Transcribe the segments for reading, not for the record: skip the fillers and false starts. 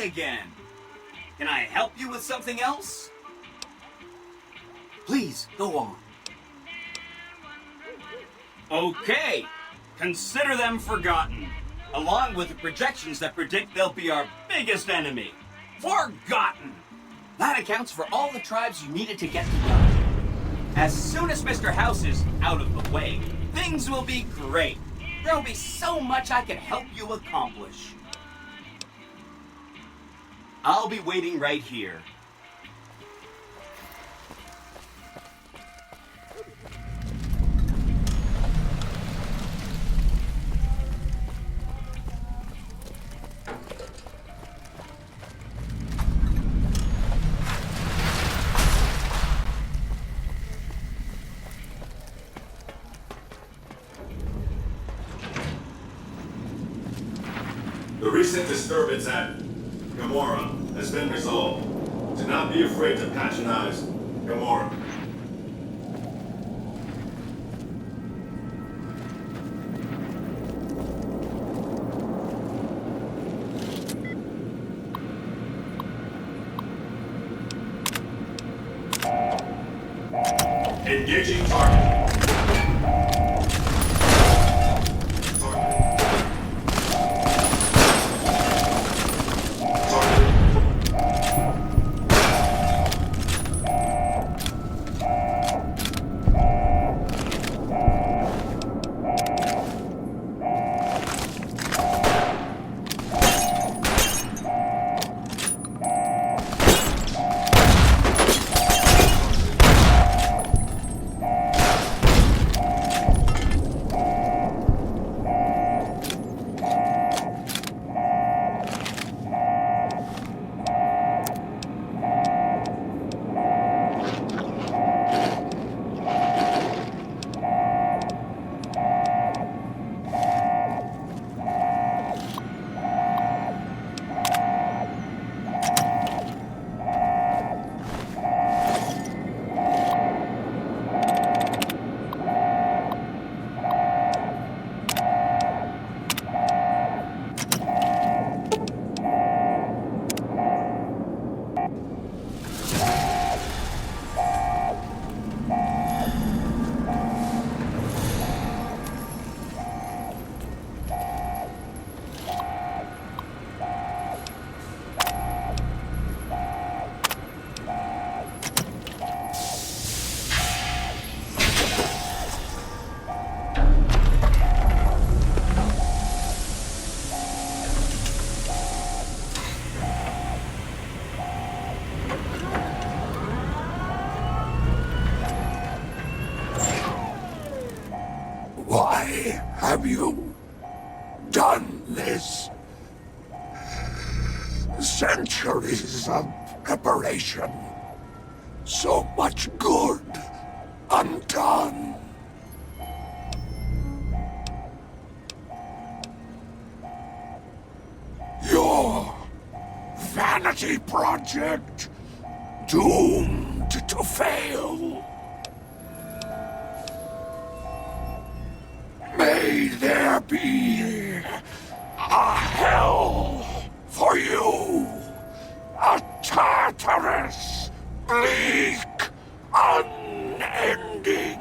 again. Can I help you with something else? Please, go on. Okay. Consider them forgotten, along with the projections that predict they'll be our biggest enemy. Forgotten! That accounts for all the tribes you needed to get to know. As soon as Mr. House is out of the way, things will be great. There'll be so much I can help you accomplish. I'll be waiting right here. The recent disturbance at Gamora has been resolved. Do not be afraid to patronize Gamora. Engaging target. Why have you done this? Centuries of preparation. So much good undone. Your vanity project doomed to fail. May there be a hell for you, a Tartarus, bleak, unending.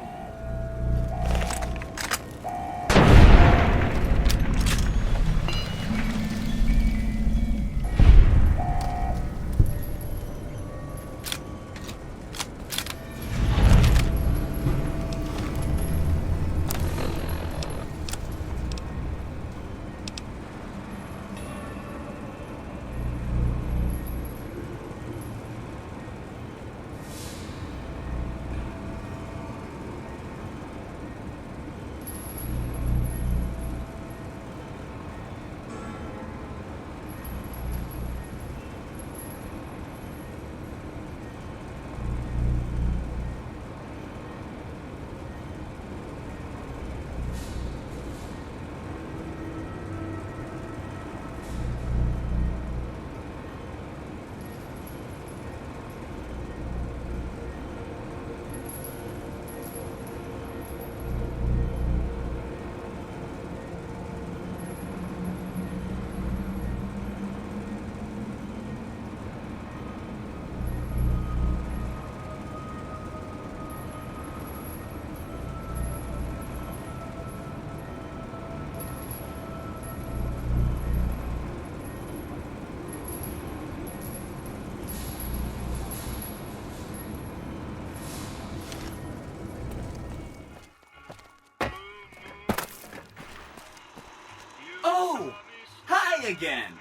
Hi again.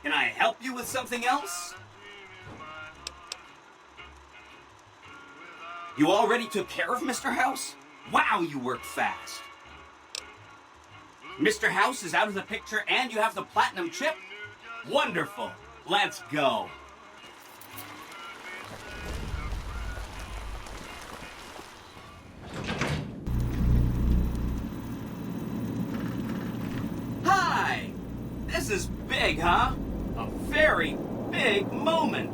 Can I help you with something else? You already took care of Mr. House? Wow, you work fast. Mr. House is out of the picture and you have the platinum chip? Wonderful. Let's go. Hi! This is big, huh? A very big moment.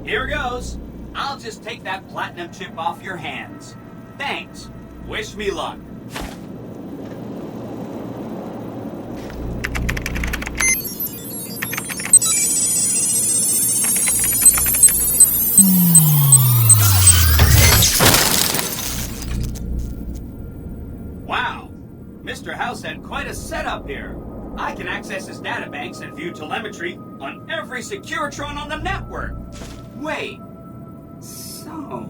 Here goes. I'll just take that platinum chip off your hands. Thanks. Wish me luck. Wow. Mr. House had quite a setup here. I can access his databanks and view telemetry on every Securitron on the network. Wait. So,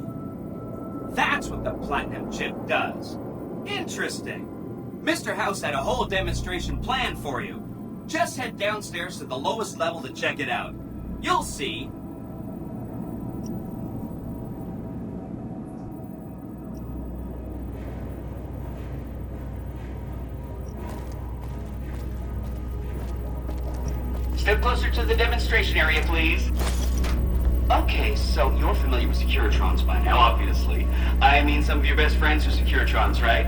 that's what the platinum chip does. Interesting. Mr. House had a whole demonstration planned for you. Just head downstairs to the lowest level to check it out. You'll see. Step closer to the demonstration area, please. Okay, so you're familiar with Securitrons by now, obviously. I mean, some of your best friends are Securitrons, right?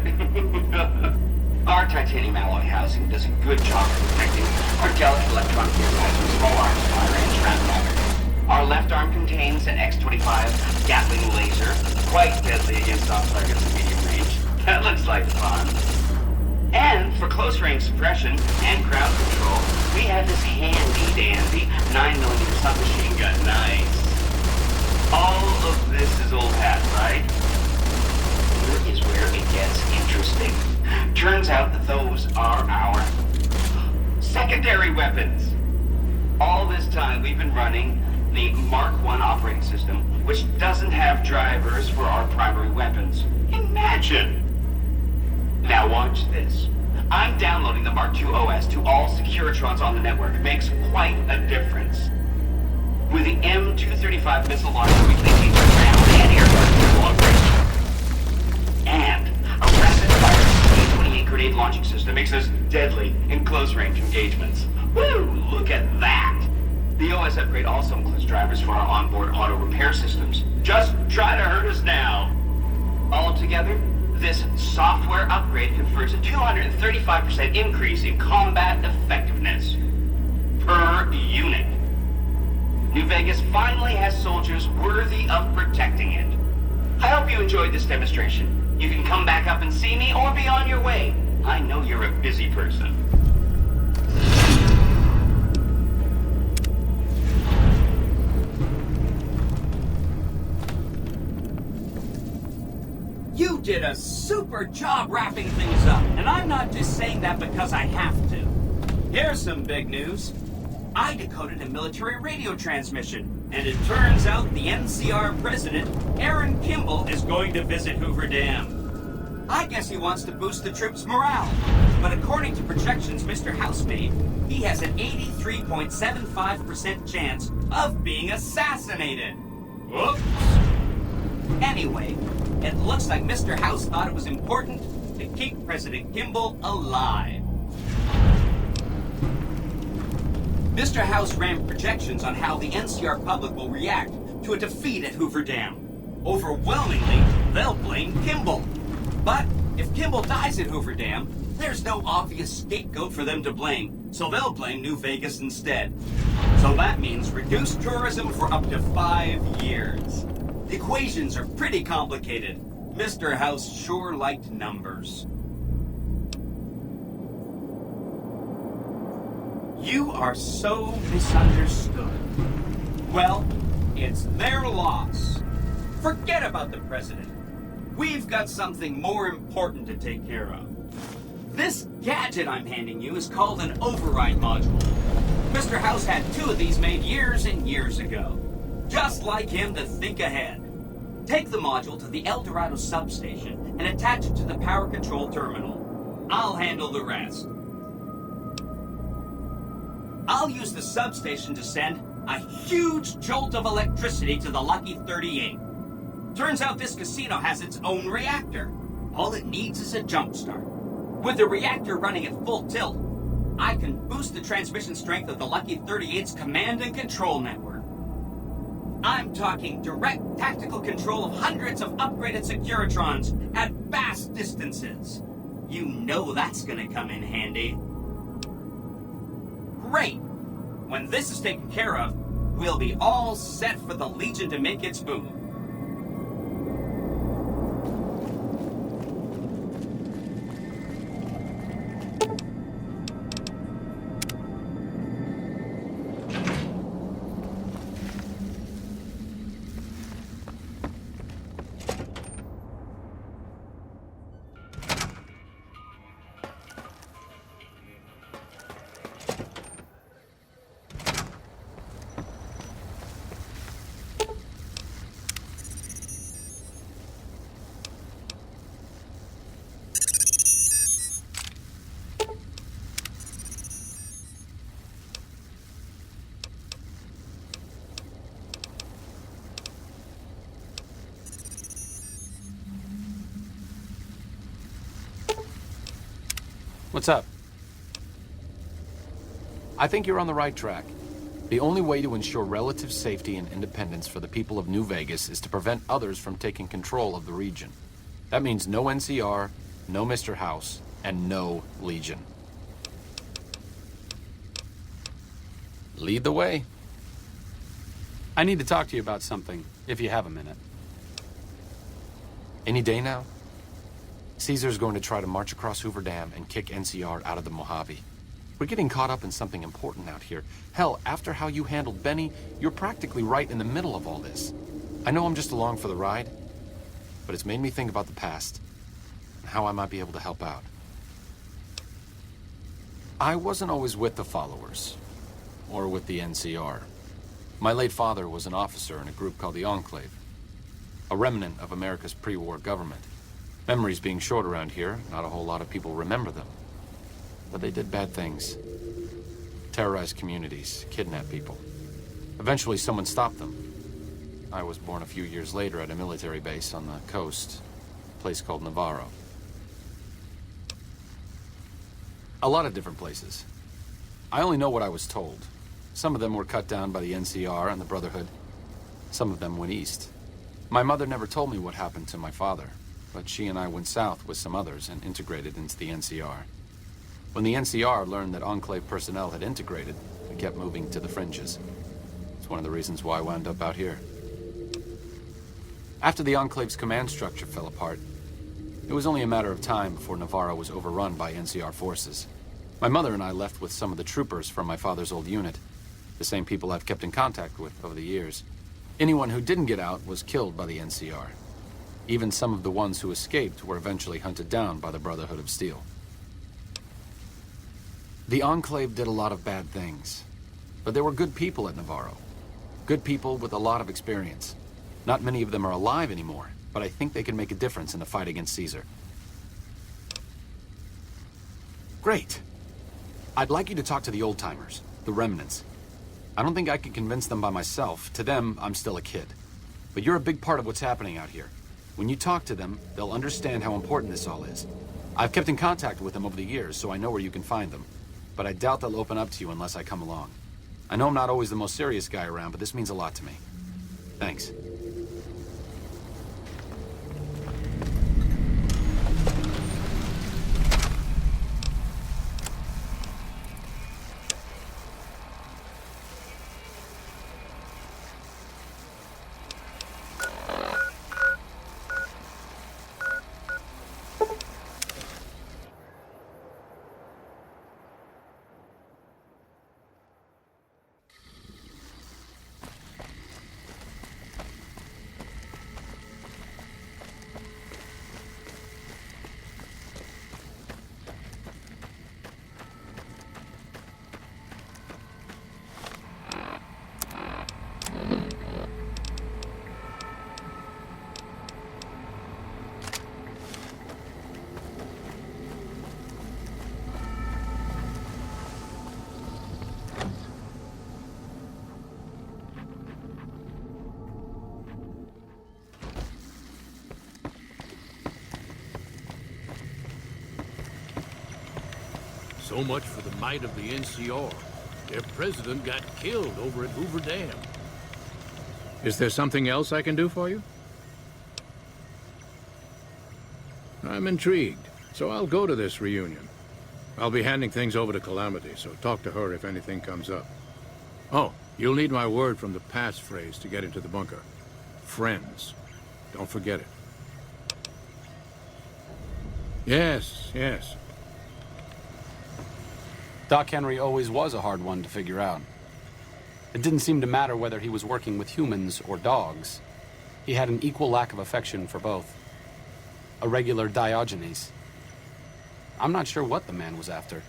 Our titanium alloy housing does a good job of protecting our delicate electronic devices from small arms fire and shrapnel matter. Our left arm contains an X-25 Gatling laser, quite deadly against soft targets at medium range. That looks like fun. And for close-range suppression and crowd control, we have this handy-dandy 9mm submachine gun. Nice. All of this is old hat, right? Here is where it gets interesting. Turns out that those are our secondary weapons. All this time we've been running the Mark I operating system, which doesn't have drivers for our primary weapons. Imagine! Now watch this. I'm downloading the Mark II OS to all Securitrons on the network. It makes quite a difference. With the M235 missile launcher, we can engage ground and air guns long range. And a rapid-fire T-28 grenade launching system makes us deadly in close-range engagements. Woo! Look at that! The OS upgrade also includes drivers for our onboard auto repair systems. Just try to hurt us now. Altogether, this software upgrade confers a 235% increase in combat effectiveness per unit. New Vegas finally has soldiers worthy of protecting it. I hope you enjoyed this demonstration. You can come back up and see me or be on your way. I know you're a busy person. You did a super job wrapping things up, and I'm not just saying that because I have to. Here's some big news. I decoded a military radio transmission, and it turns out the NCR president, Aaron Kimball, is going to visit Hoover Dam. I guess he wants to boost the troops' morale, but according to projections Mr. House made, he has an 83.75% chance of being assassinated. Whoops. Anyway, it looks like Mr. House thought it was important to keep President Kimball alive. Mr. House ran projections on how the NCR public will react to a defeat at Hoover Dam. Overwhelmingly, they'll blame Kimball. But if Kimball dies at Hoover Dam, there's no obvious scapegoat for them to blame, so they'll blame New Vegas instead. So that means reduced tourism for up to 5 years. The equations are pretty complicated. Mr. House sure liked numbers. You are so misunderstood. Well, it's their loss. Forget about the president. We've got something more important to take care of. This gadget I'm handing you is called an override module. Mr. House had 2 of these made years and years ago. Just like him to think ahead. Take the module to the El Dorado substation and attach it to the power control terminal. I'll handle the rest. I'll use the substation to send a huge jolt of electricity to the Lucky 38. Turns out this casino has its own reactor. All it needs is a jump start. With the reactor running at full tilt, I can boost the transmission strength of the Lucky 38's command and control network. I'm talking direct tactical control of hundreds of upgraded Securitrons at vast distances. You know that's gonna come in handy. Great! When this is taken care of, we'll be all set for the Legion to make its move. What's up? I think you're on the right track. The only way to ensure relative safety and independence for the people of New Vegas is to prevent others from taking control of the region. That means no NCR, no Mr. House, and no Legion. Lead the way. I need to talk to you about something, if you have a minute. Any day now? Caesar's going to try to march across Hoover Dam and kick NCR out of the Mojave. We're getting caught up in something important out here. Hell, after how you handled Benny, you're practically right in the middle of all this. I know I'm just along for the ride, but it's made me think about the past and how I might be able to help out. I wasn't always with the followers, or with the NCR. My late father was an officer in a group called the Enclave, a remnant of America's pre-war government. Memories being short around here, not a whole lot of people remember them. But they did bad things. Terrorized communities, kidnapped people. Eventually someone stopped them. I was born a few years later at a military base on the coast, a place called Navarro. A lot of different places. I only know what I was told. Some of them were cut down by the NCR and the Brotherhood. Some of them went east. My mother never told me what happened to my father, but she and I went south with some others and integrated into the NCR. When the NCR learned that Enclave personnel had integrated, we kept moving to the fringes. It's one of the reasons why I wound up out here. After the Enclave's command structure fell apart, it was only a matter of time before Navarro was overrun by NCR forces. My mother and I left with some of the troopers from my father's old unit, the same people I've kept in contact with over the years. Anyone who didn't get out was killed by the NCR. Even some of the ones who escaped were eventually hunted down by the Brotherhood of Steel. The Enclave did a lot of bad things, but there were good people at Navarro. Good people with a lot of experience. Not many of them are alive anymore, but I think they can make a difference in the fight against Caesar. Great. I'd like you to talk to the old-timers, the remnants. I don't think I could convince them by myself. To them, I'm still a kid. But you're a big part of what's happening out here. When you talk to them, they'll understand how important this all is. I've kept in contact with them over the years, so I know where you can find them. But I doubt they'll open up to you unless I come along. I know I'm not always the most serious guy around, but this means a lot to me. Thanks. So much for the might of the NCR. Their president got killed over at Hoover Dam. Is there something else I can do for you? I'm intrigued, so I'll go to this reunion. I'll be handing things over to Calamity, so talk to her if anything comes up. Oh, you'll need my word from the passphrase to get into the bunker. Friends. Don't forget it. Yes, yes. Doc Henry always was a hard one to figure out. It didn't seem to matter whether he was working with humans or dogs. He had an equal lack of affection for both. A regular Diogenes. I'm not sure what the man was after.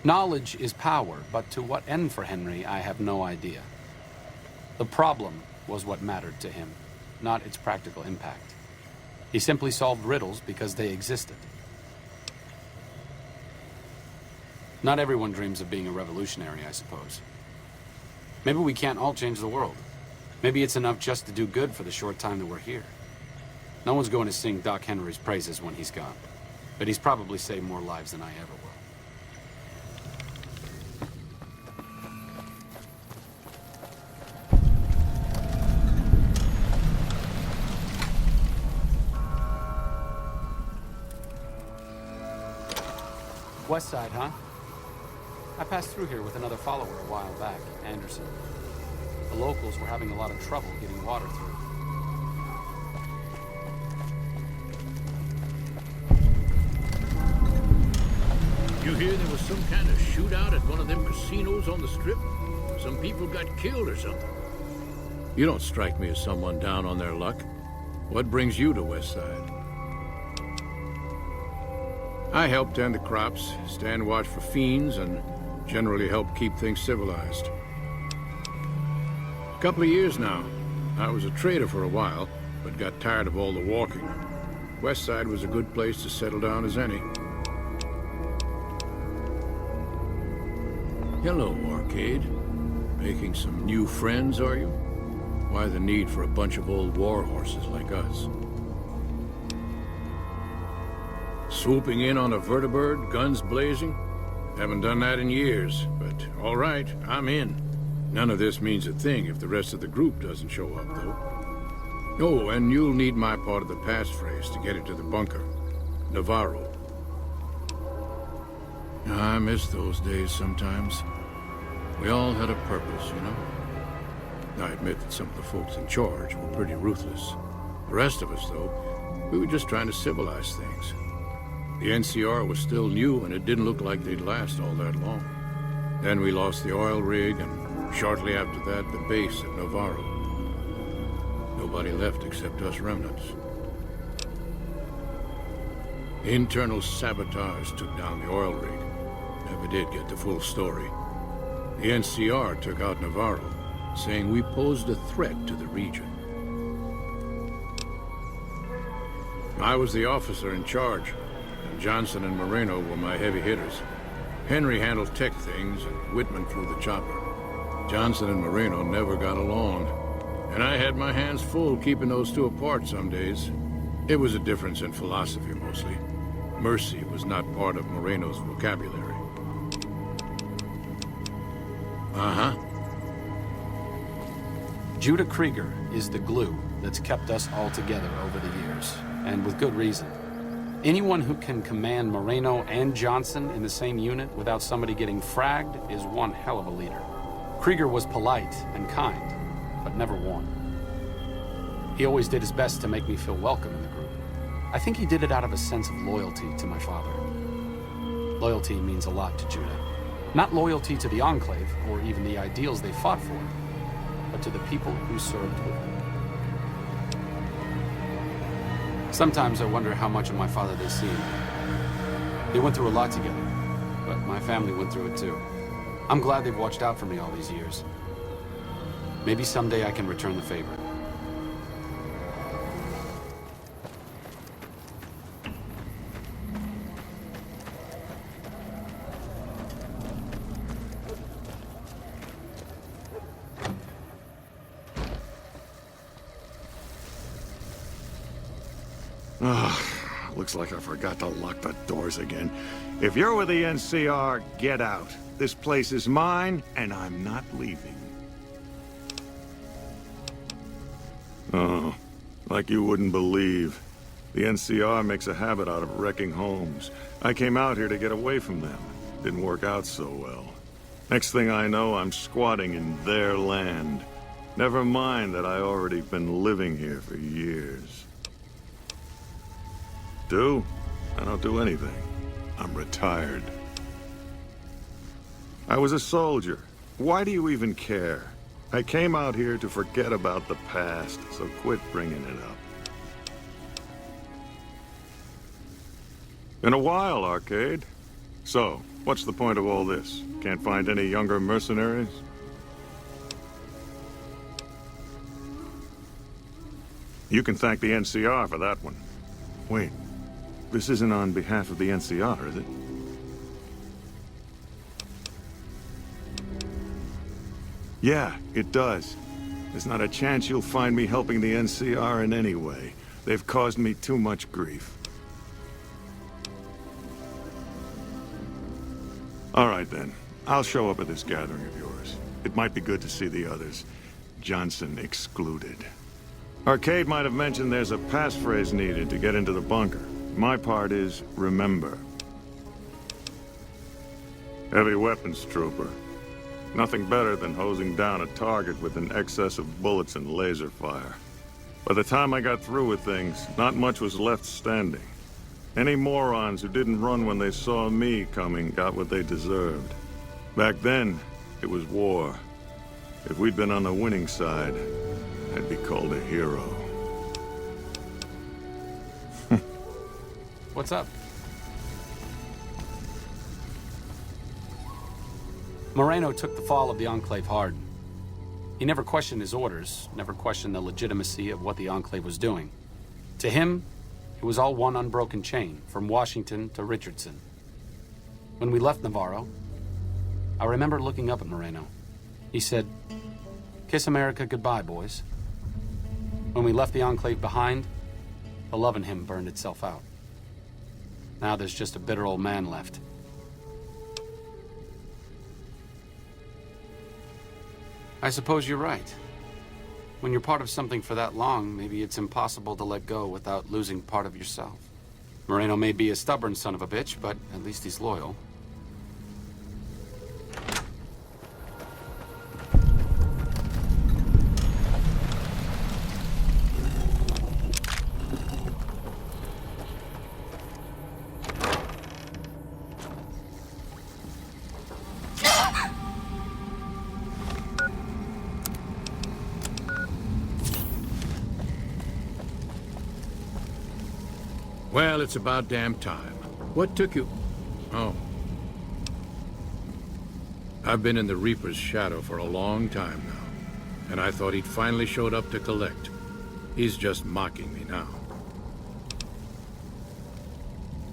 Knowledge is power, but to what end for Henry, I have no idea. The problem was what mattered to him, not its practical impact. He simply solved riddles because they existed. Not everyone dreams of being a revolutionary, I suppose. Maybe we can't all change the world. Maybe it's enough just to do good for the short time that we're here. No one's going to sing Doc Henry's praises when he's gone. But he's probably saved more lives than I ever will. West Side, huh? I passed through here with another follower a while back, Anderson. The locals were having a lot of trouble getting water through. You hear there was some kind of shootout at one of them casinos on the Strip? Some people got killed or something. You don't strike me as someone down on their luck. What brings you to West Side? I help tend the crops, stand watch for fiends, and generally help keep things civilized. A couple of years now. I was a trader for a while, but got tired of all the walking. West Side was a good place to settle down as any. Hello, Arcade. Making some new friends, are you? Why the need for a bunch of old war horses like us? Swooping in on a vertibird, guns blazing? Haven't done that in years, but all right, I'm in. None of this means a thing if the rest of the group doesn't show up, though. Oh, and you'll need my part of the passphrase to get into the bunker. Navarro. I miss those days sometimes. We all had a purpose, you know? I admit that some of the folks in charge were pretty ruthless. The rest of us, though, we were just trying to civilize things. The NCR was still new, and it didn't look like they'd last all that long. Then we lost the oil rig, and shortly after that, the base at Navarro. Nobody left except us remnants. Internal sabotage took down the oil rig. Never did get the full story. The NCR took out Navarro, saying we posed a threat to the region. I was the officer in charge, and Johnson and Moreno were my heavy hitters. Henry handled tech things, and Whitman flew the chopper. Johnson and Moreno never got along, and I had my hands full keeping those two apart some days. It was a difference in philosophy, mostly. Mercy was not part of Moreno's vocabulary. Uh-huh. Judah Krieger is the glue that's kept us all together over the years, and with good reason. Anyone who can command Moreno and Johnson in the same unit without somebody getting fragged is one hell of a leader. Krieger was polite and kind, but never warm. He always did his best to make me feel welcome in the group. I think he did it out of a sense of loyalty to my father. Loyalty means a lot to Judah. Not loyalty to the Enclave, or even the ideals they fought for, but to the people who served with them. Sometimes I wonder how much of my father they've seen. They went through a lot together, but my family went through it too. I'm glad they've watched out for me all these years. Maybe someday I can return the favor. Looks like I forgot to lock the doors again. If you're with the NCR, get out. This place is mine, and I'm not leaving. Oh, like you wouldn't believe. The NCR makes a habit out of wrecking homes. I came out here to get away from them. Didn't work out so well. Next thing I know, I'm squatting in their land. Never mind that I already been living here for years. I don't do anything. I'm retired. I was a soldier. Why do you even care? I came out here to forget about the past, so quit bringing it up. Been a while, Arcade. So, what's the point of all this? Can't find any younger mercenaries? You can thank the NCR for that one. Wait, this isn't on behalf of the NCR, is it? Yeah, it does. There's not a chance you'll find me helping the NCR in any way. They've caused me too much grief. All right, then. I'll show up at this gathering of yours. It might be good to see the others. Johnson excluded. Arcade might have mentioned there's a passphrase needed to get into the bunker. My part is, remember. Heavy weapons trooper. Nothing better than hosing down a target with an excess of bullets and laser fire. By the time I got through with things, not much was left standing. Any morons who didn't run when they saw me coming got what they deserved. Back then, it was war. If we'd been on the winning side, I'd be called a hero. What's up? Moreno took the fall of the Enclave hard. He never questioned his orders, never questioned the legitimacy of what the Enclave was doing. To him, it was all one unbroken chain, from Washington to Richardson. When we left Navarro, I remember looking up at Moreno. He said, "Kiss America goodbye, boys." When we left the Enclave behind, the love in him burned itself out. Now there's just a bitter old man left. I suppose you're right. When you're part of something for that long, maybe it's impossible to let go without losing part of yourself. Moreno may be a stubborn son of a bitch, but at least he's loyal. Well, it's about damn time. What took you... Oh. I've been in the Reaper's shadow for a long time now, and I thought he'd finally showed up to collect. He's just mocking me now.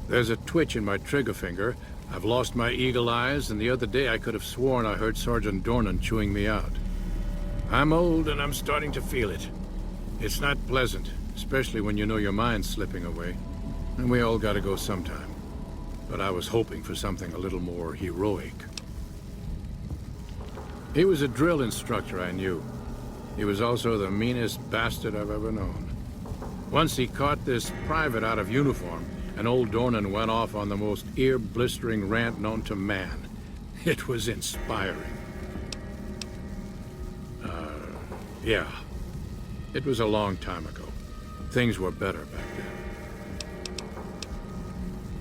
There's a twitch in my trigger finger. I've lost my eagle eyes, and the other day I could have sworn I heard Sergeant Dornan chewing me out. I'm old, and I'm starting to feel it. It's not pleasant, especially when you know your mind's slipping away. And we all gotta go sometime. But I was hoping for something a little more heroic. He was a drill instructor I knew. He was also the meanest bastard I've ever known. Once he caught this private out of uniform, and old Dornan went off on the most ear-blistering rant known to man. It was inspiring. Yeah. It was a long time ago. Things were better back then.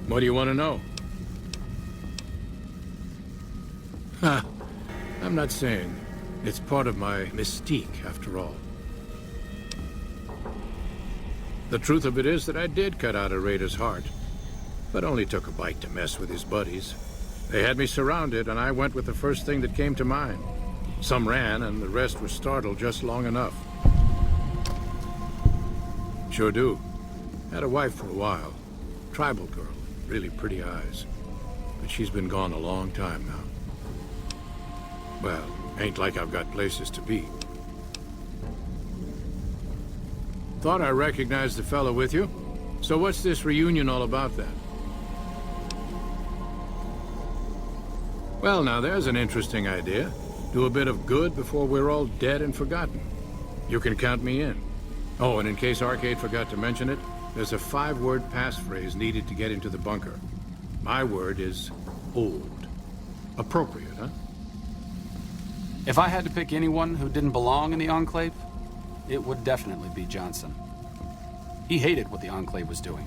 What do you want to know? I'm not saying. It's part of my mystique, after all. The truth of it is that I did cut out a raider's heart, but only took a bite to mess with his buddies. They had me surrounded, and I went with the first thing that came to mind. Some ran, and the rest were startled just long enough. Sure do. Had a wife for a while. Tribal girl. Really pretty eyes. But she's been gone a long time now. Well, ain't like I've got places to be. Thought I recognized the fellow with you. So what's this reunion all about, then? Well, now, there's an interesting idea. Do a bit of good before we're all dead and forgotten. You can count me in. Oh, and in case Arcade forgot to mention it, there's a 5-word passphrase needed to get into the bunker. My word is old. Appropriate, huh? If I had to pick anyone who didn't belong in the Enclave, it would definitely be Johnson. He hated what the Enclave was doing.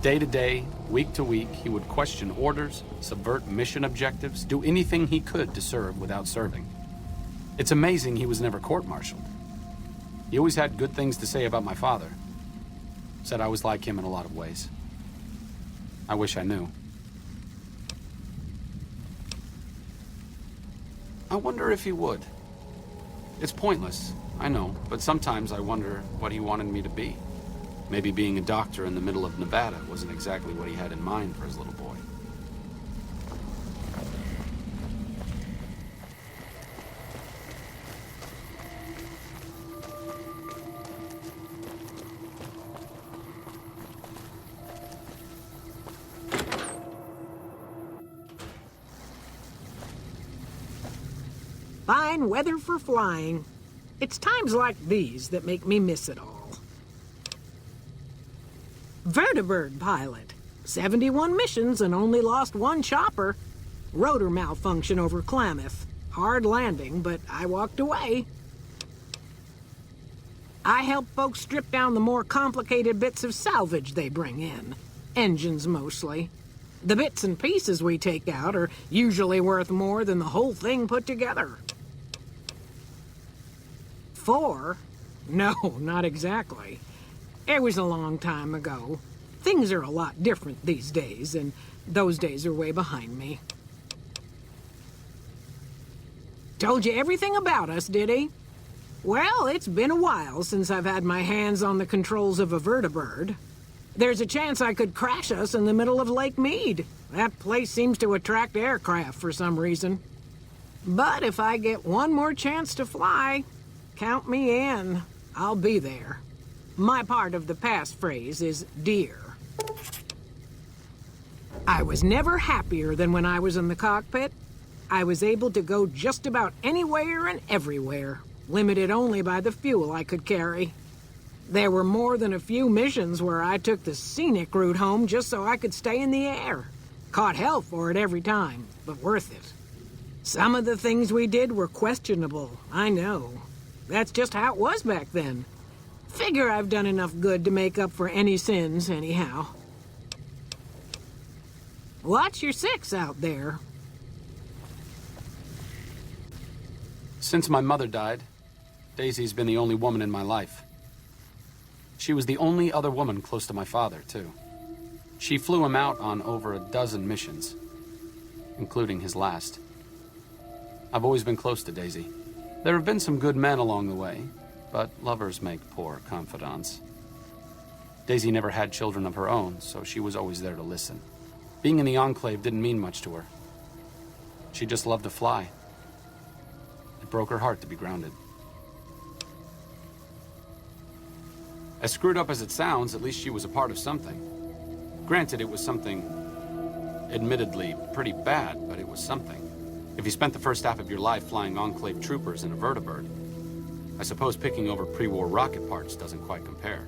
Day to day, week to week, he would question orders, subvert mission objectives, do anything he could to serve without serving. It's amazing he was never court-martialed. He always had good things to say about my father. Said I was like him in a lot of ways. I wish I knew. I wonder if he would. It's pointless, I know, but sometimes I wonder what he wanted me to be. Maybe being a doctor in the middle of Nevada wasn't exactly what he had in mind for his little boy. Fine weather for flying. It's times like these that make me miss it all. Vertibird pilot. 71 missions and only lost 1 chopper. Rotor malfunction over Klamath. Hard landing, but I walked away. I help folks strip down the more complicated bits of salvage they bring in. Engines mostly. The bits and pieces we take out are usually worth more than the whole thing put together. 4? No, not exactly. It was a long time ago. Things are a lot different these days, and those days are way behind me. Told you everything about us, did he? Well, it's been a while since I've had my hands on the controls of a vertibird. There's a chance I could crash us in the middle of Lake Mead. That place seems to attract aircraft for some reason. But if I get one more chance to fly, count me in. I'll be there. My part of the passphrase is dear. I was never happier than when I was in the cockpit. I was able to go just about anywhere and everywhere, limited only by the fuel I could carry. There were more than a few missions where I took the scenic route home just so I could stay in the air. Caught hell for it every time, but worth it. Some of the things we did were questionable, I know. That's just how it was back then. Figure I've done enough good to make up for any sins, anyhow. Watch your 6 out there. Since my mother died, Daisy's been the only woman in my life. She was the only other woman close to my father, too. She flew him out on over a dozen missions, including his last. I've always been close to Daisy. There have been some good men along the way, but lovers make poor confidants. Daisy never had children of her own, so she was always there to listen. Being in the Enclave didn't mean much to her. She just loved to fly. It broke her heart to be grounded. As screwed up as it sounds, at least she was a part of something. Granted, it was something admittedly pretty bad, but it was something. If you spent the first half of your life flying Enclave troopers in a vertibird, I suppose picking over pre-war rocket parts doesn't quite compare.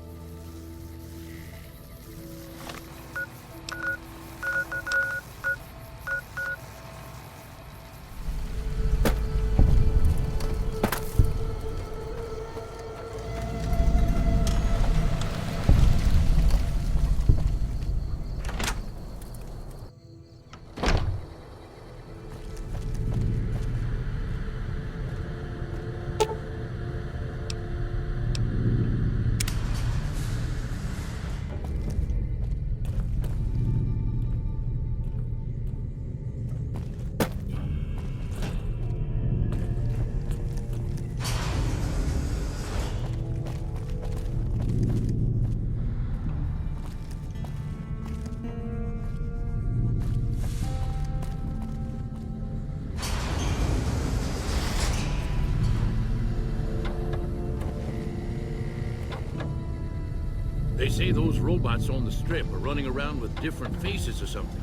They say those robots on the strip are running around with different faces or something.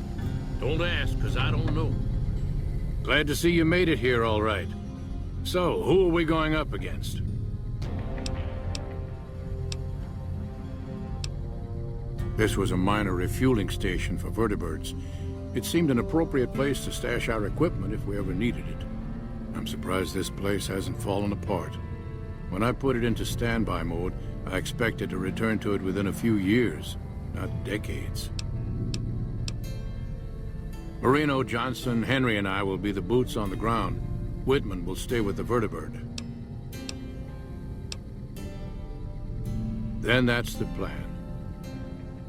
Don't ask, because I don't know. Glad to see you made it here all right. So, who are we going up against? This was a minor refueling station for vertibirds. It seemed an appropriate place to stash our equipment if we ever needed it. I'm surprised this place hasn't fallen apart. When I put it into standby mode, I expected to return to it within a few years, not decades. Moreno, Johnson, Henry, and I will be the boots on the ground. Whitman will stay with the vertibird. Then that's the plan.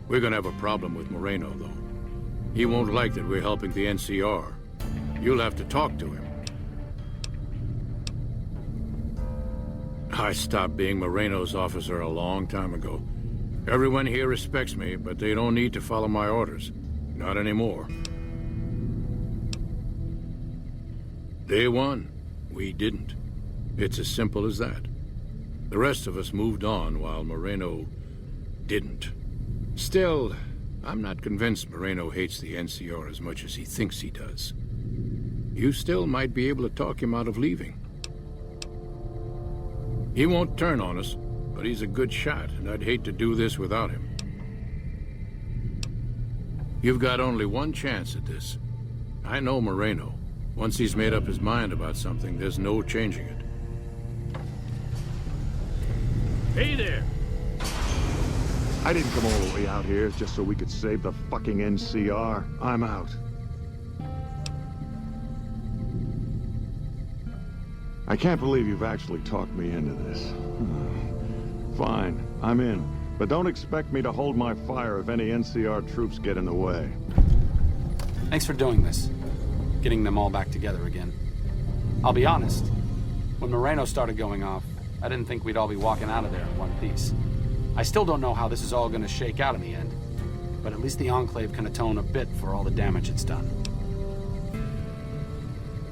We're gonna have a problem with Moreno, though. He won't like that we're helping the NCR. You'll have to talk to him. I stopped being Moreno's officer a long time ago. Everyone here respects me, but they don't need to follow my orders. Not anymore. Day one, we didn't. It's as simple as that. The rest of us moved on while Moreno didn't. Still, I'm not convinced Moreno hates the NCR as much as he thinks he does. You still might be able to talk him out of leaving. He won't turn on us, but he's a good shot, and I'd hate to do this without him. You've got only one chance at this. I know Moreno. Once he's made up his mind about something, there's no changing it. Hey there! I didn't come all the way out here just so we could save the fucking NCR. I'm out. I can't believe you've actually talked me into this. Fine, I'm in. But don't expect me to hold my fire if any NCR troops get in the way. Thanks for doing this. Getting them all back together again. I'll be honest. When Moreno started going off, I didn't think we'd all be walking out of there in one piece. I still don't know how this is all going to shake out in the end. But at least the Enclave can atone a bit for all the damage it's done.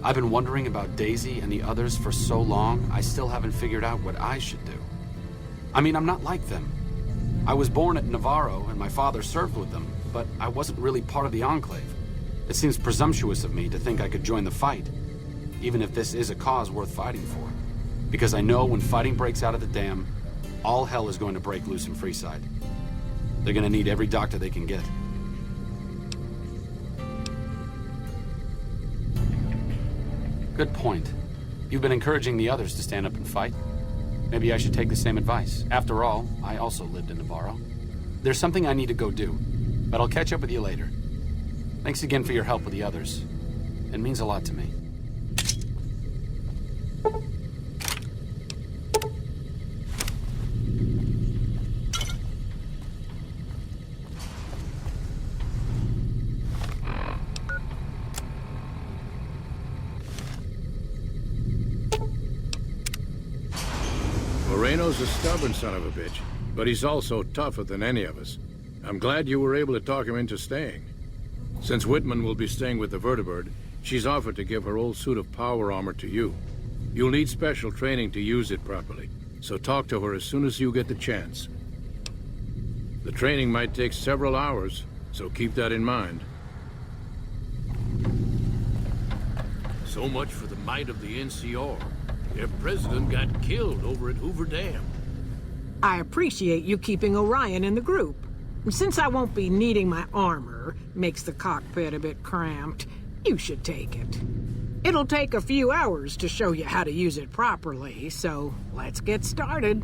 I've been wondering about Daisy and the others for so long, I still haven't figured out what I should do. I mean, I'm not like them. I was born at Navarro and my father served with them, but I wasn't really part of the Enclave. It seems presumptuous of me to think I could join the fight, even if this is a cause worth fighting for. Because I know when fighting breaks out at the dam, all hell is going to break loose in Freeside. They're going to need every doctor they can get. Good point. You've been encouraging the others to stand up and fight. Maybe I should take the same advice. After all, I also lived in Navarro. There's something I need to go do, but I'll catch up with you later. Thanks again for your help with the others. It means a lot to me. Moreno's a stubborn son of a bitch, but he's also tougher than any of us. I'm glad you were able to talk him into staying. Since Whitman will be staying with the vertibird, she's offered to give her old suit of power armor to you. You'll need special training to use it properly, so talk to her as soon as you get the chance. The training might take several hours, so keep that in mind. So much for the might of the NCR. Their president got killed over at Hoover Dam. I appreciate you keeping Orion in the group. Since I won't be needing my armor, makes the cockpit a bit cramped, you should take it. It'll take a few hours to show you how to use it properly, so let's get started.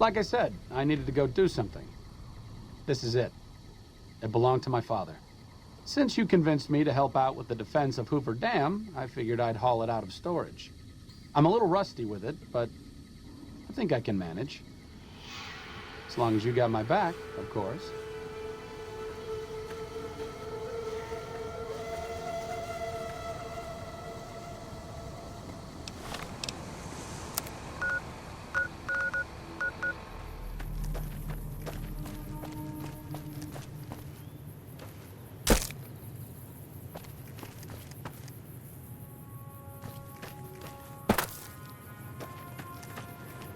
Like I said, I needed to go do something. This is it. It belonged to my father. Since you convinced me to help out with the defense of Hoover Dam, I figured I'd haul it out of storage. I'm a little rusty with it, but I think I can manage. As long as you got my back, of course.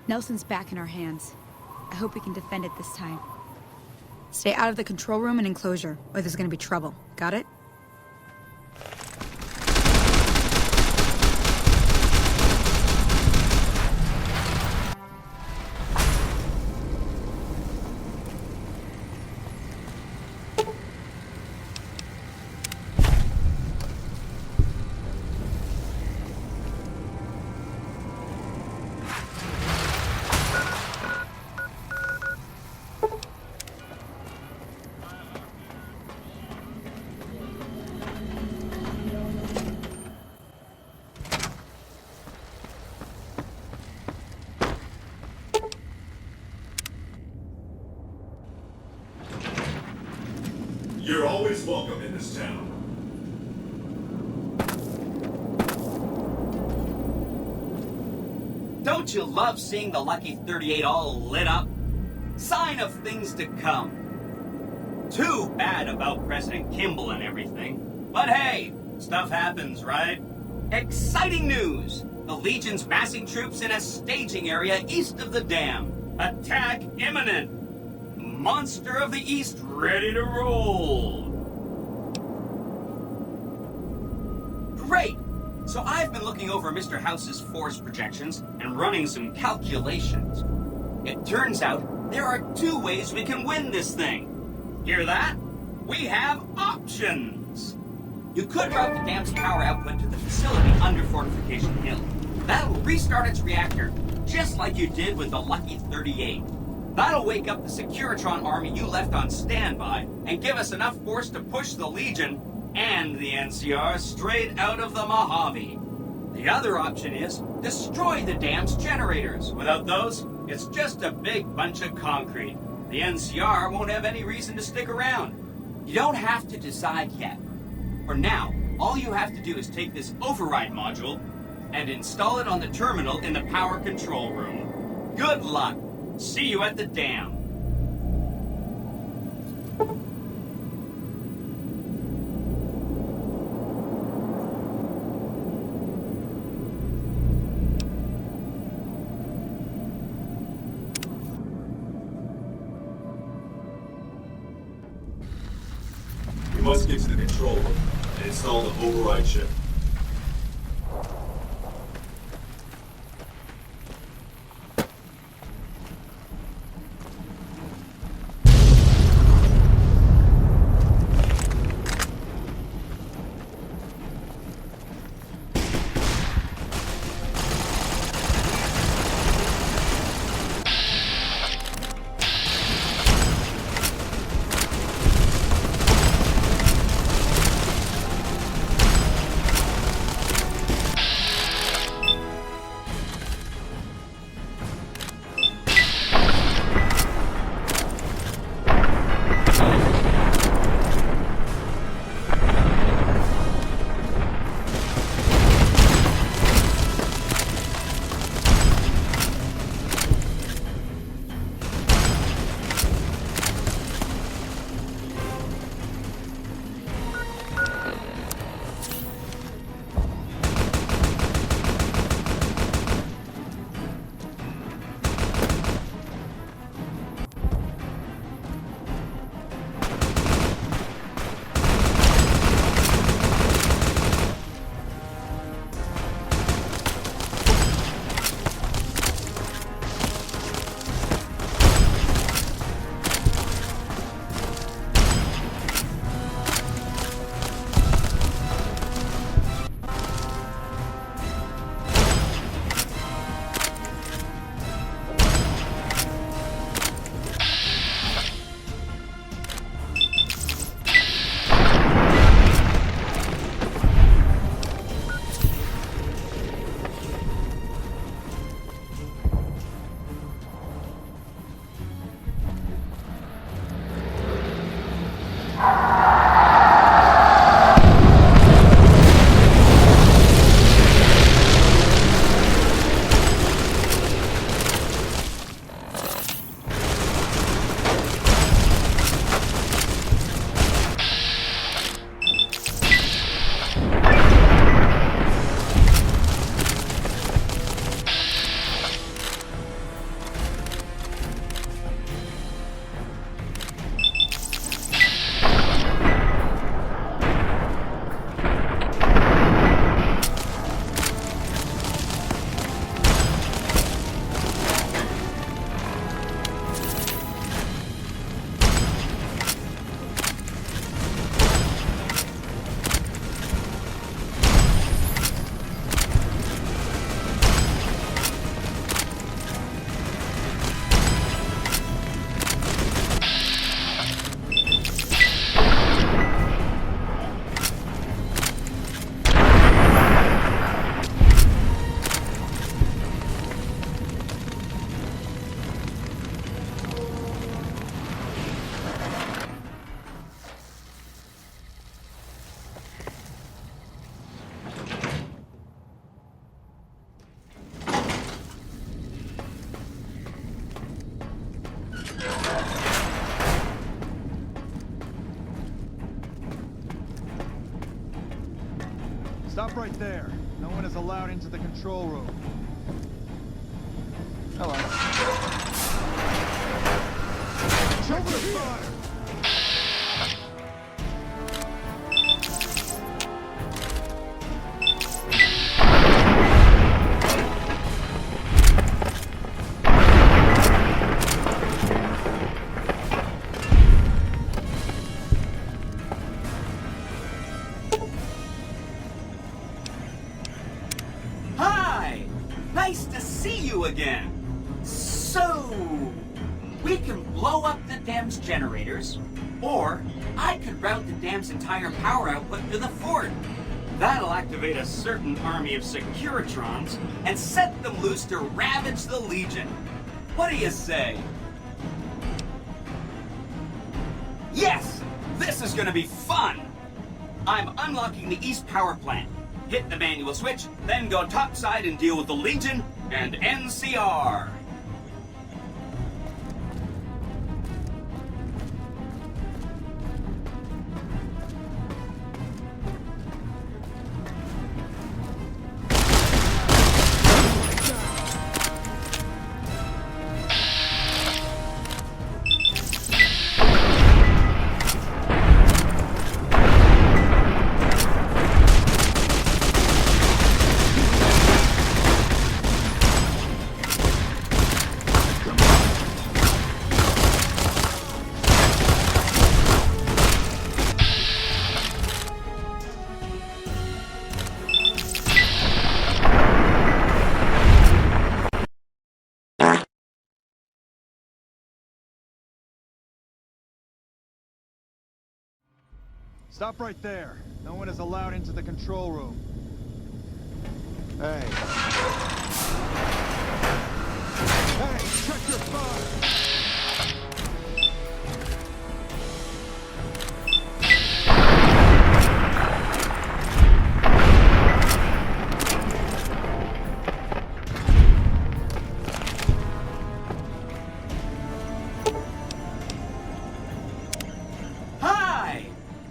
Nelson's back in our hands. I hope we can defend it this time. Stay out of the control room and enclosure, or there's gonna be trouble. Got it? You're always welcome in this town. Don't you love seeing the Lucky 38 all lit up? Sign of things to come. Too bad about President Kimball and everything. But hey, stuff happens, right? Exciting news! The Legion's massing troops in a staging area east of the dam. Attack imminent! Monster of the East ready to roll! Great! So I've been looking over Mr. House's force projections and running some calculations. It turns out there are two ways we can win this thing. Hear that? We have options! You could route the dam's power output to the facility under Fortification Hill. That'll restart its reactor, just like you did with the Lucky 38. That'll wake up the Securitron army you left on standby and give us enough force to push the Legion and the NCR straight out of the Mojave. The other option is destroy the dam's generators. Without those, it's just a big bunch of concrete. The NCR won't have any reason to stick around. You don't have to decide yet. For now, all you have to do is take this override module and install it on the terminal in the power control room. Good luck. See you at the dam. We must get to the control room and install the override chip. Stop right there. No one is allowed into the control room. Hello. Check the fire! Nice to see you again. So, we can blow up the dam's generators, or I could route the dam's entire power output to the fort. That'll activate a certain army of Securitrons and set them loose to ravage the Legion. What do you say? Yes! This is gonna be fun! I'm unlocking the East Power Plant. Hit the manual switch, then go topside and deal with the Legion and NCR. Stop right there. No one is allowed into the control room. Hey. Hey, check your fire!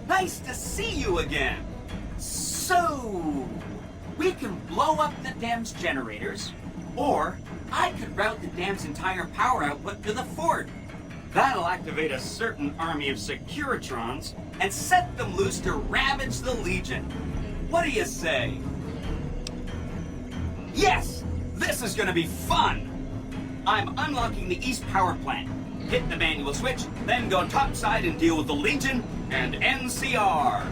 Nice to see you again. So, we can blow up the dam's generators, or I could route the dam's entire power output to the fort. That'll activate a certain army of Securitrons and set them loose to ravage the Legion. What do you say? Yes! This is gonna be fun! I'm unlocking the East Power Plant. Hit the manual switch, then go topside and deal with the Legion and NCR.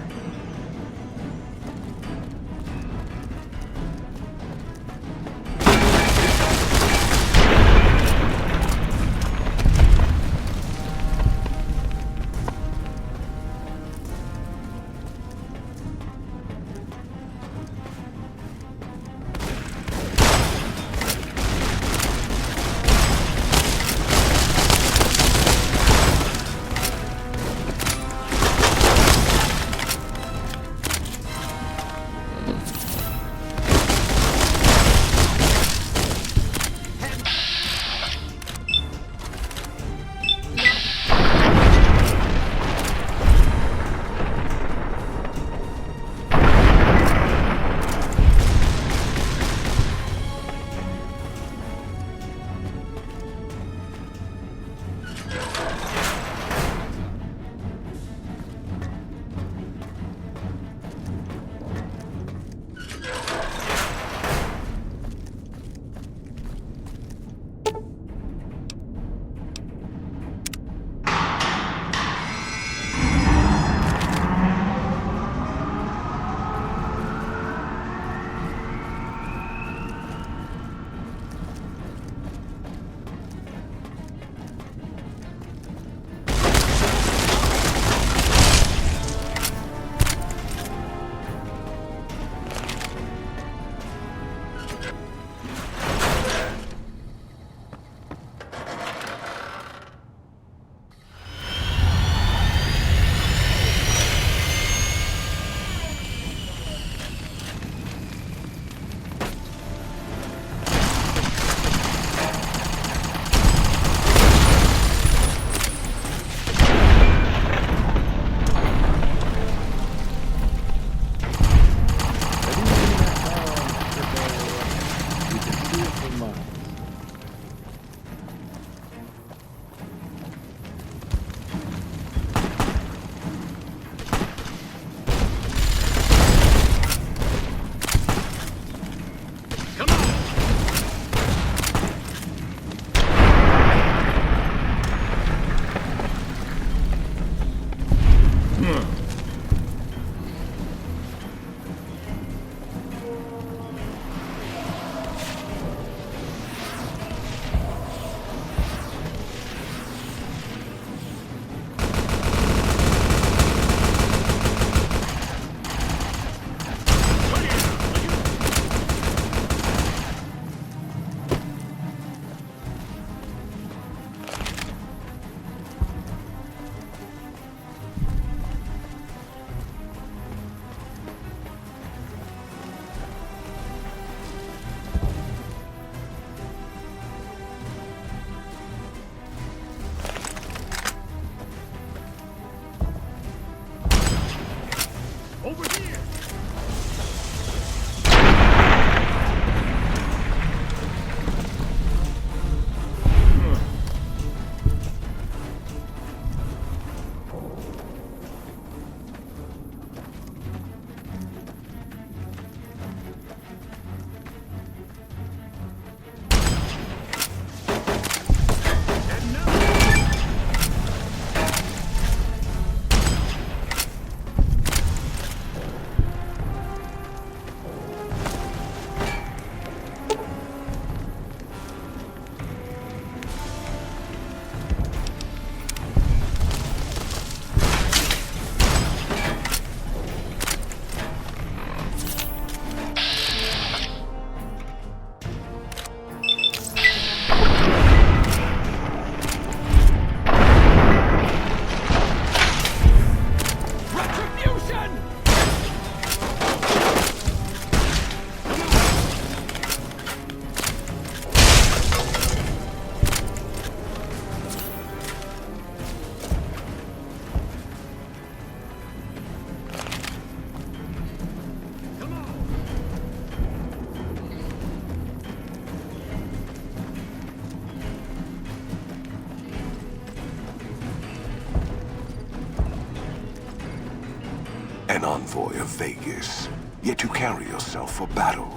convoy of Vegas, yet you carry yourself for battle.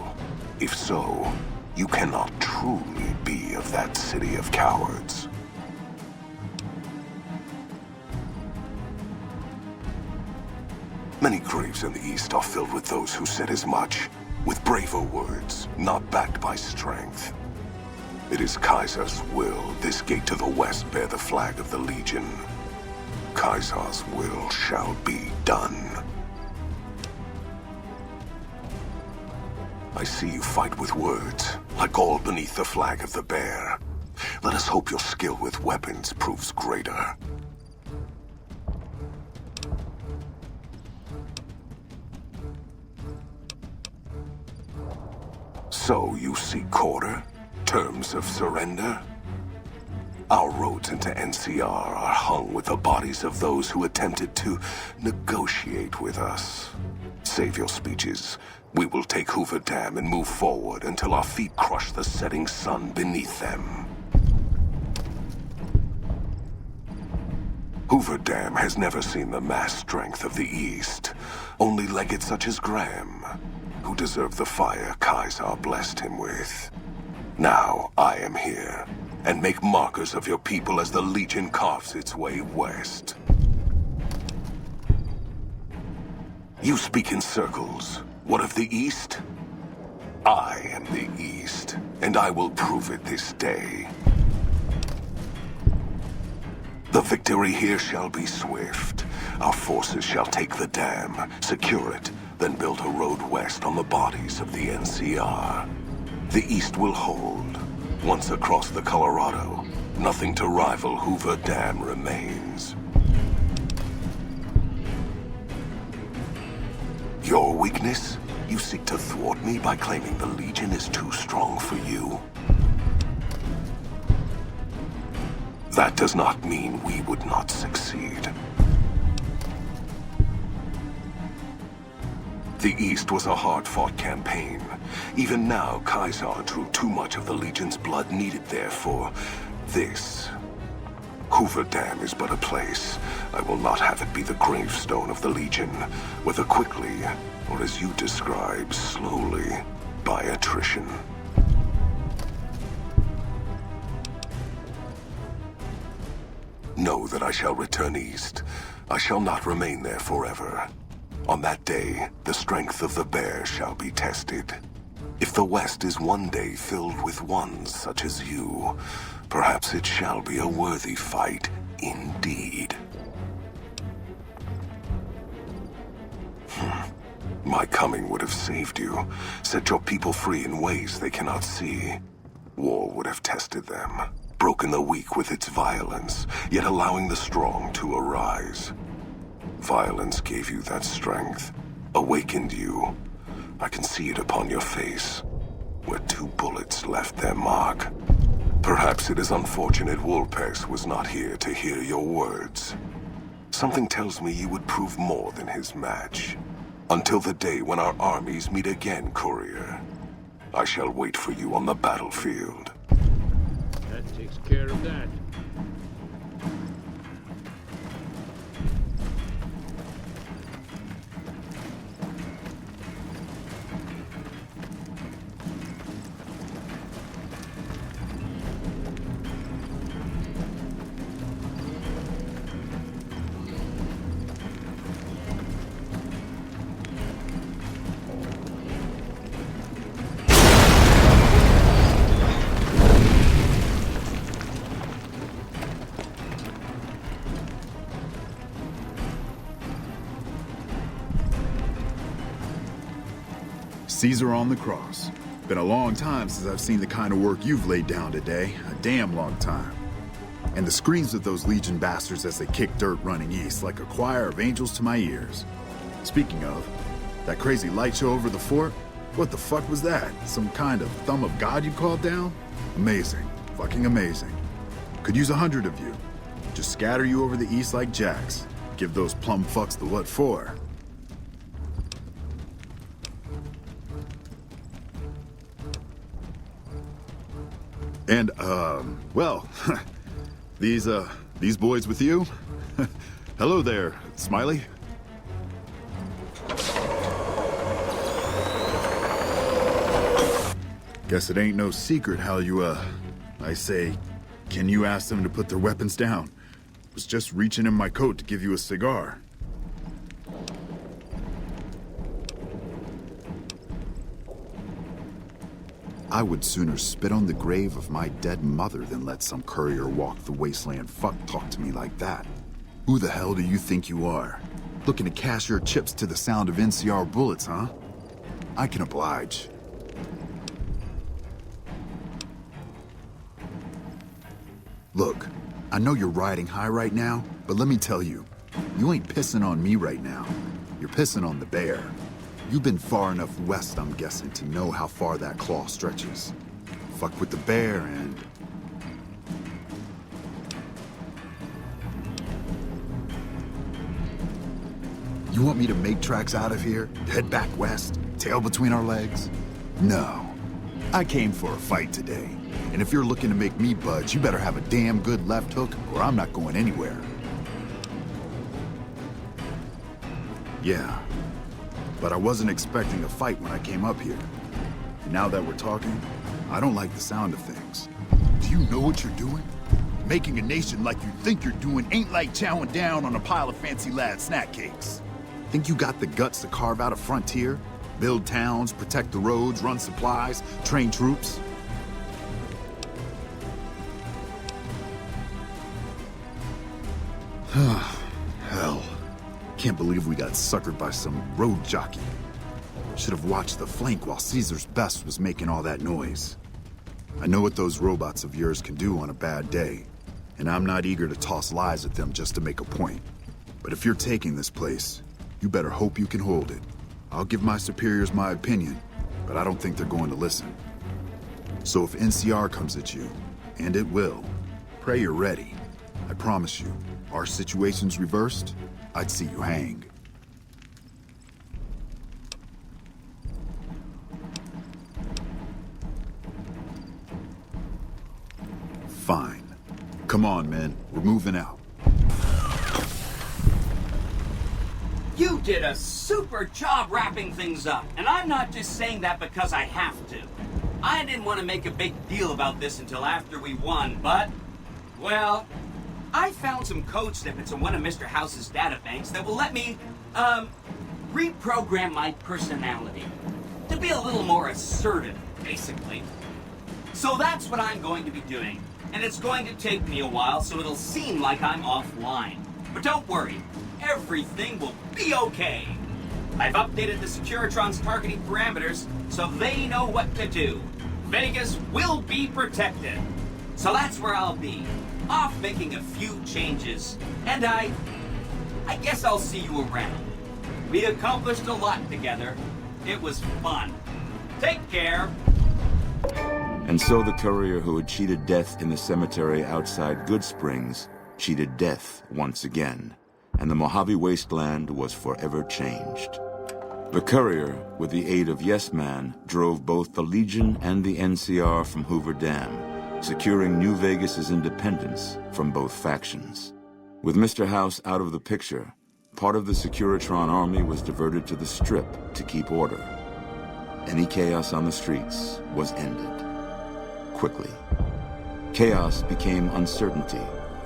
If so, you cannot truly be of that city of cowards. Many graves in the East are filled with those who said as much, with braver words, not backed by strength. It is Kaiser's will this gate to the west bear the flag of the Legion. Kaiser's will shall be done. I see you fight with words, like all beneath the flag of the bear. Let us hope your skill with weapons proves greater. So you seek quarter? Terms of surrender? Our roads into NCR are hung with the bodies of those who attempted to negotiate with us. Save your speeches. We will take Hoover Dam and move forward until our feet crush the setting sun beneath them. Hoover Dam has never seen the mass strength of the East. Only legates such as Graham, who deserve the fire Kaiser blessed him with. Now I am here, and make markers of your people as the Legion carves its way west. You speak in circles. What of the East? I am the East, and I will prove it this day. The victory here shall be swift. Our forces shall take the dam, secure it, then build a road west on the bodies of the NCR. The East will hold. Once across the Colorado, nothing to rival Hoover Dam remains. Your weakness? You seek to thwart me by claiming the Legion is too strong for you? That does not mean we would not succeed. The East was a hard-fought campaign. Even now, Kaiser drew too much of the Legion's blood needed there for this. Hoover Dam is but a place. I will not have it be the gravestone of the Legion, whether quickly, or as you describe, slowly, by attrition. Know that I shall return east. I shall not remain there forever. On that day, the strength of the bear shall be tested. If the West is one day filled with ones such as you, perhaps it shall be a worthy fight indeed. My coming would have saved you, set your people free in ways they cannot see. War would have tested them, broken the weak with its violence, yet allowing the strong to arise. Violence gave you that strength, awakened you. I can see it upon your face, where 2 bullets left their mark. Perhaps it is unfortunate Wolpes was not here to hear your words. Something tells me you would prove more than his match. Until the day when our armies meet again, Courier. I shall wait for you on the battlefield. That takes care of that. Caesar on the cross. Been a long time since I've seen the kind of work you've laid down today. A damn long time. And the screams of those Legion bastards as they kick dirt running east like a choir of angels to my ears. Speaking of, that crazy light show over the fort? What the fuck was that? Some kind of thumb of God you called down? Amazing. Fucking amazing. Could use 100 of you. Just scatter you over the east like jacks. Give those plum fucks the what for. And, well, these boys with you? Hello there, Smiley. Guess it ain't no secret how you, I say, can you ask them to put their weapons down? Was just reaching in my coat to give you a cigar. I would sooner spit on the grave of my dead mother than let some courier walk the wasteland fuck talk to me like that. Who the hell do you think you are? Looking to cash your chips to the sound of NCR bullets, huh? I can oblige. Look, I know you're riding high right now, but let me tell you, you ain't pissing on me right now. You're pissing on the bear. You've been far enough west, I'm guessing, to know how far that claw stretches. Fuck with the bear and... You want me to make tracks out of here? Head back west? Tail between our legs? No. I came for a fight today. And if you're looking to make me budge, you better have a damn good left hook, or I'm not going anywhere. Yeah. But I wasn't expecting a fight when I came up here. And now that we're talking, I don't like the sound of things. Do you know what you're doing? Making a nation like you think you're doing ain't like chowing down on a pile of fancy lad snack cakes. Think you got the guts to carve out a frontier? Build towns, protect the roads, run supplies, train troops? Hell. Can't believe we got suckered by some road jockey. Should have watched the flank while Caesar's best was making all that noise. I know what those robots of yours can do on a bad day, and I'm not eager to toss lies at them just to make a point. But if you're taking this place, you better hope you can hold it. I'll give my superiors my opinion, but I don't think they're going to listen. So if NCR comes at you, and it will, pray you're ready. I promise you, our situation's reversed, I'd see you hang. Fine. Come on, men. We're moving out. You did a super job wrapping things up, and I'm not just saying that because I have to. I didn't want to make a big deal about this until after we won, but, well, I found some code snippets in one of Mr. House's databanks that will let me, reprogram my personality to be a little more assertive, basically. So that's what I'm going to be doing, and it's going to take me a while, so it'll seem like I'm offline. But don't worry, everything will be okay. I've updated the Securitron's targeting parameters so they know what to do. Vegas will be protected. So that's where I'll be, off making a few changes. And I guess I'll see you around. We accomplished a lot together. It was fun. Take care. And so the courier who had cheated death in the cemetery outside Good Springs cheated death once again, and the Mojave Wasteland was forever changed. The courier, with the aid of Yes Man, drove both the Legion and the NCR from Hoover Dam, securing New Vegas's independence from both factions. With Mr. House out of the picture, part of the Securitron army was diverted to the Strip to keep order. Any chaos on the streets was ended. Quickly. Chaos became uncertainty,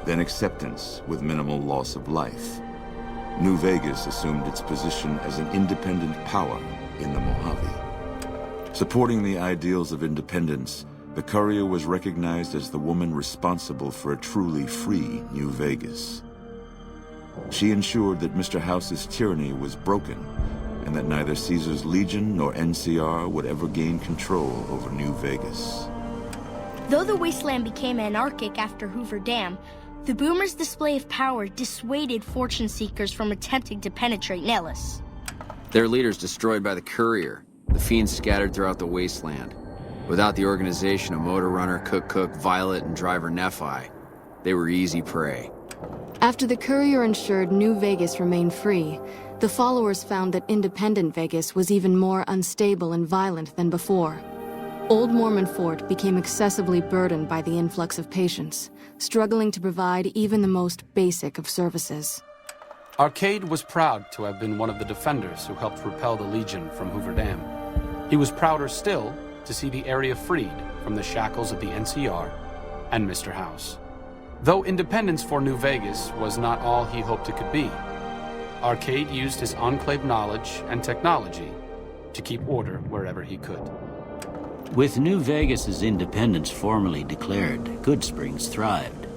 then acceptance with minimal loss of life. New Vegas assumed its position as an independent power in the Mojave. Supporting the ideals of independence, the courier was recognized as the woman responsible for a truly free New Vegas. She ensured that Mr. House's tyranny was broken, and that neither Caesar's Legion nor NCR would ever gain control over New Vegas. Though the wasteland became anarchic after Hoover Dam, the Boomers' display of power dissuaded fortune seekers from attempting to penetrate Nellis. Their leaders destroyed by the Courier, the fiends scattered throughout the wasteland. Without the organization of Motor Runner, Cook, Violet, and Driver Nephi, they were easy prey. After the Courier ensured New Vegas remained free, the followers found that independent Vegas was even more unstable and violent than before. Old Mormon Fort became excessively burdened by the influx of patients, struggling to provide even the most basic of services. Arcade was proud to have been one of the defenders who helped repel the Legion from Hoover Dam. He was prouder still to see the area freed from the shackles of the NCR and Mr. House. Though independence for New Vegas was not all he hoped it could be, Arcade used his Enclave knowledge and technology to keep order wherever he could. With New Vegas's independence formally declared, Goodsprings thrived.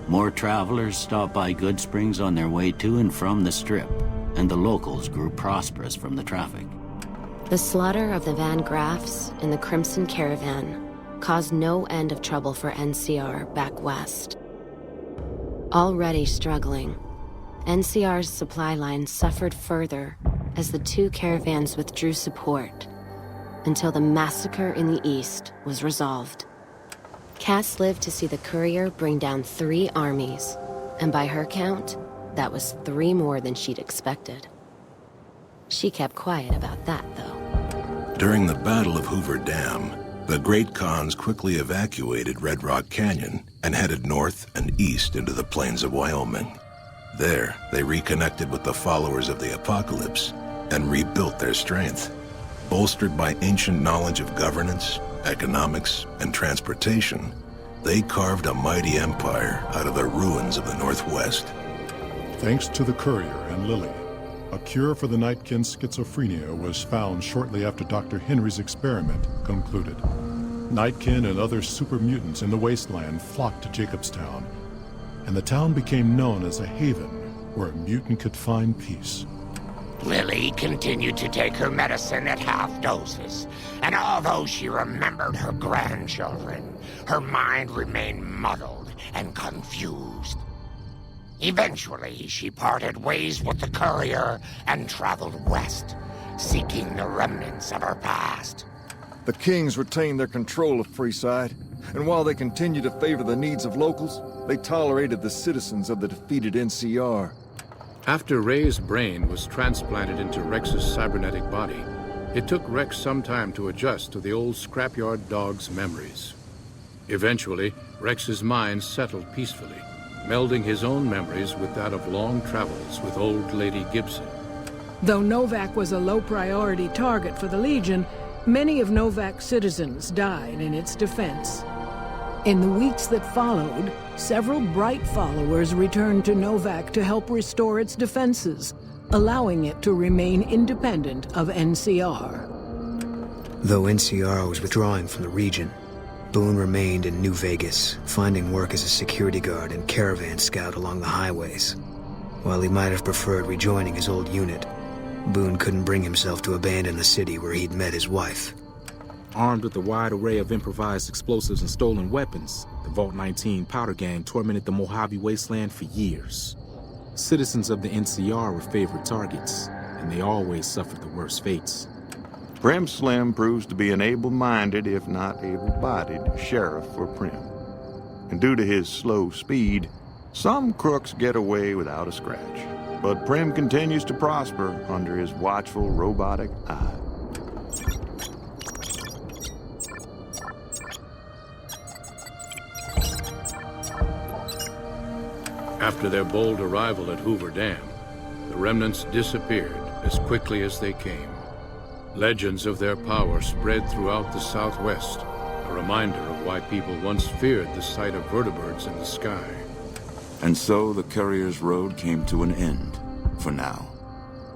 More travelers stopped by Goodsprings on their way to and from the Strip, and the locals grew prosperous from the traffic. The slaughter of the Van Graffs in the Crimson Caravan caused no end of trouble for NCR back west. Already struggling, NCR's supply line suffered further as the two caravans withdrew support until the massacre in the east was resolved. Cass lived to see the Courier bring down 3 armies, and by her count, that was 3 more than she'd expected. She kept quiet about that, though. During the Battle of Hoover Dam, the Great Khans quickly evacuated Red Rock Canyon and headed north and east into the plains of Wyoming. There, they reconnected with the followers of the Apocalypse and rebuilt their strength. Bolstered by ancient knowledge of governance, economics, and transportation, they carved a mighty empire out of the ruins of the Northwest. Thanks to the Courier and Lily, a cure for the Nightkin's schizophrenia was found shortly after Dr. Henry's experiment concluded. Nightkin and other super mutants in the wasteland flocked to Jacobstown, and the town became known as a haven where a mutant could find peace. Lily continued to take her medicine at half doses, and although she remembered her grandchildren, her mind remained muddled and confused. Eventually, she parted ways with the Courier and traveled west, seeking the remnants of her past. The Kings retained their control of Freeside, and while they continued to favor the needs of locals, they tolerated the citizens of the defeated NCR. After Ray's brain was transplanted into Rex's cybernetic body, it took Rex some time to adjust to the old scrapyard dog's memories. Eventually, Rex's mind settled peacefully, melding his own memories with that of long travels with old Lady Gibson. Though Novak was a low-priority target for the Legion, many of Novak's citizens died in its defense. In the weeks that followed, several bright followers returned to Novak to help restore its defenses, allowing it to remain independent of NCR. Though NCR was withdrawing from the region, Boone remained in New Vegas, finding work as a security guard and caravan scout along the highways. While he might have preferred rejoining his old unit, Boone couldn't bring himself to abandon the city where he'd met his wife. Armed with a wide array of improvised explosives and stolen weapons, the Vault 19 Powder Gang tormented the Mojave Wasteland for years. Citizens of the NCR were favorite targets, and they always suffered the worst fates. Prim Slim proves to be an able-minded, if not able-bodied, sheriff for Prim. And due to his slow speed, some crooks get away without a scratch. But Prim continues to prosper under his watchful, robotic eye. After their bold arrival at Hoover Dam, the remnants disappeared as quickly as they came. Legends of their power spread throughout the Southwest, a reminder of why people once feared the sight of vertibirds in the sky. And so the Courier's road came to an end, for now.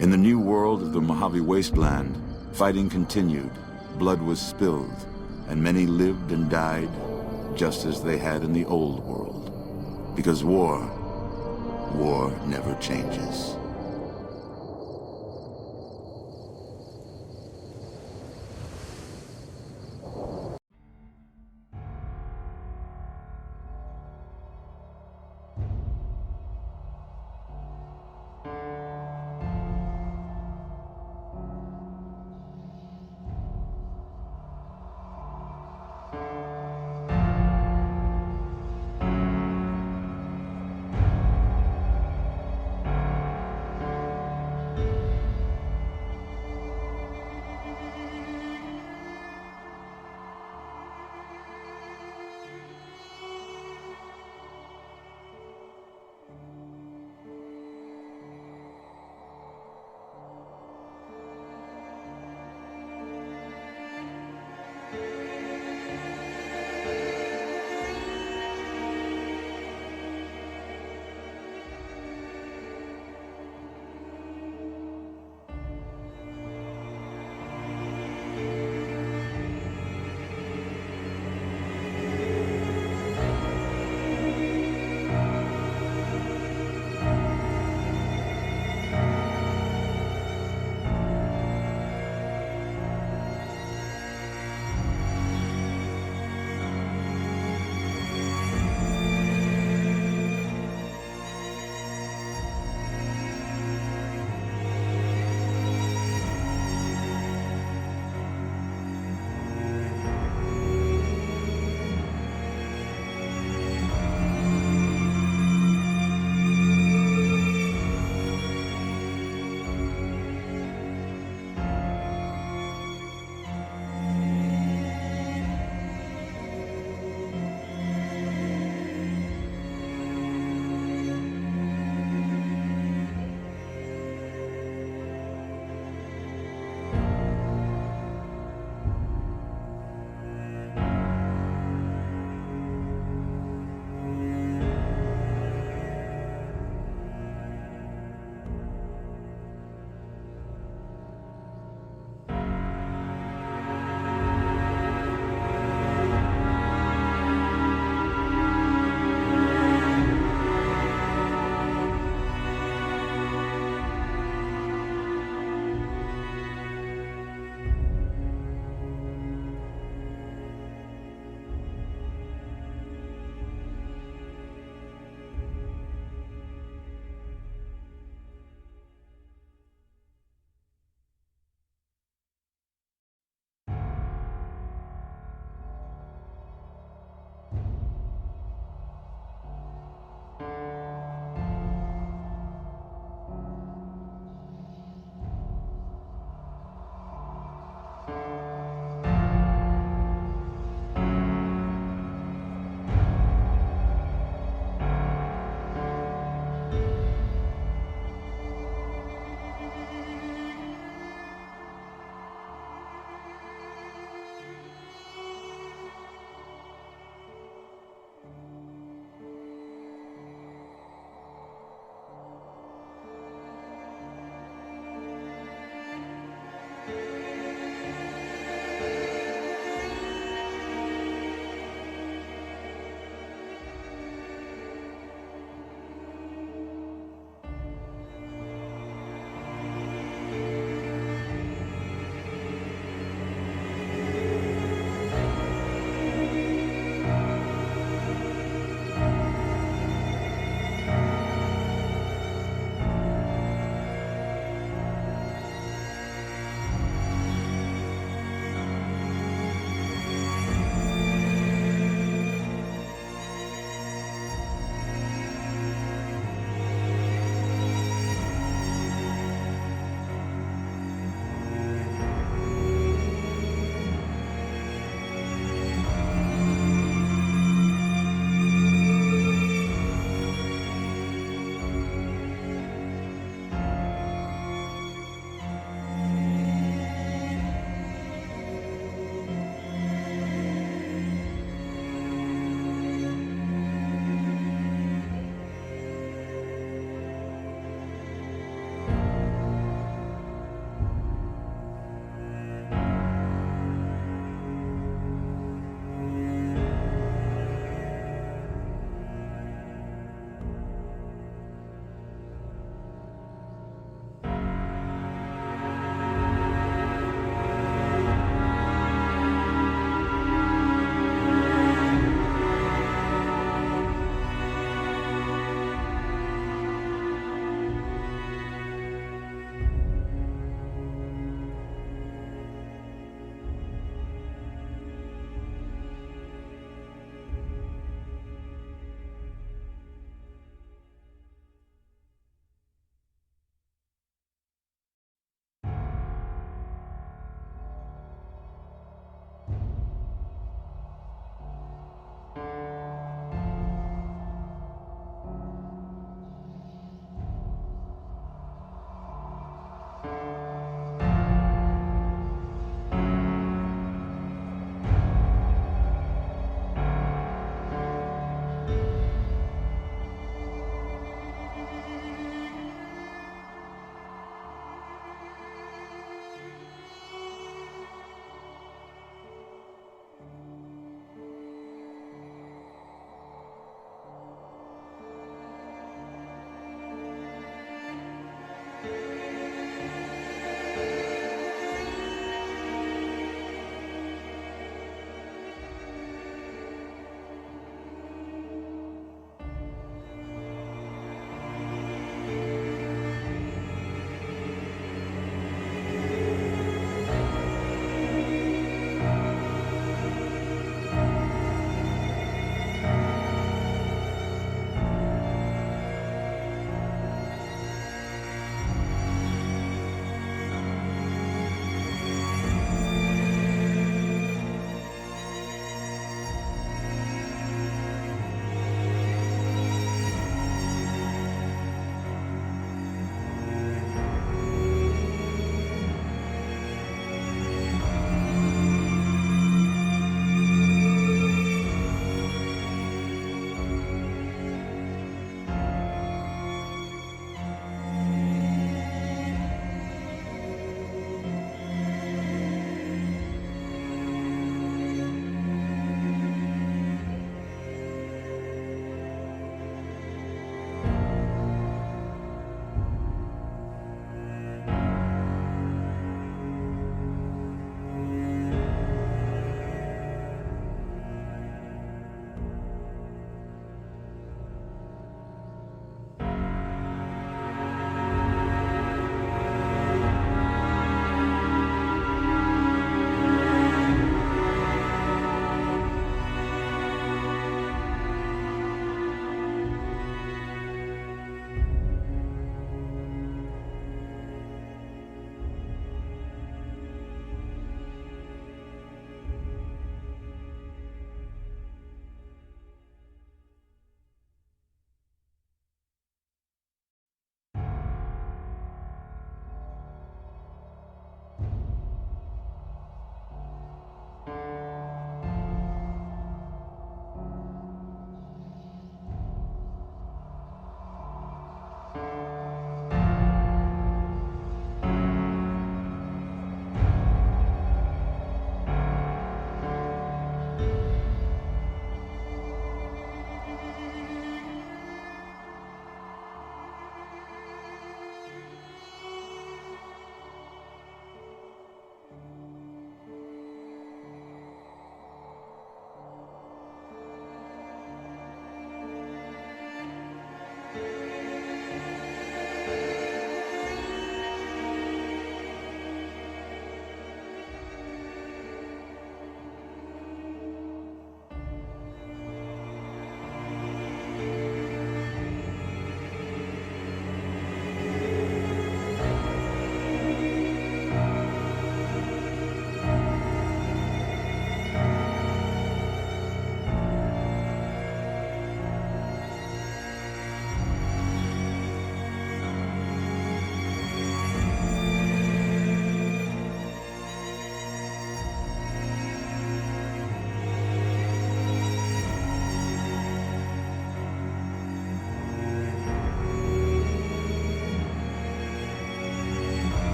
In the new world of the Mojave Wasteland, fighting continued, blood was spilled, and many lived and died just as they had in the old world. Because war never changes.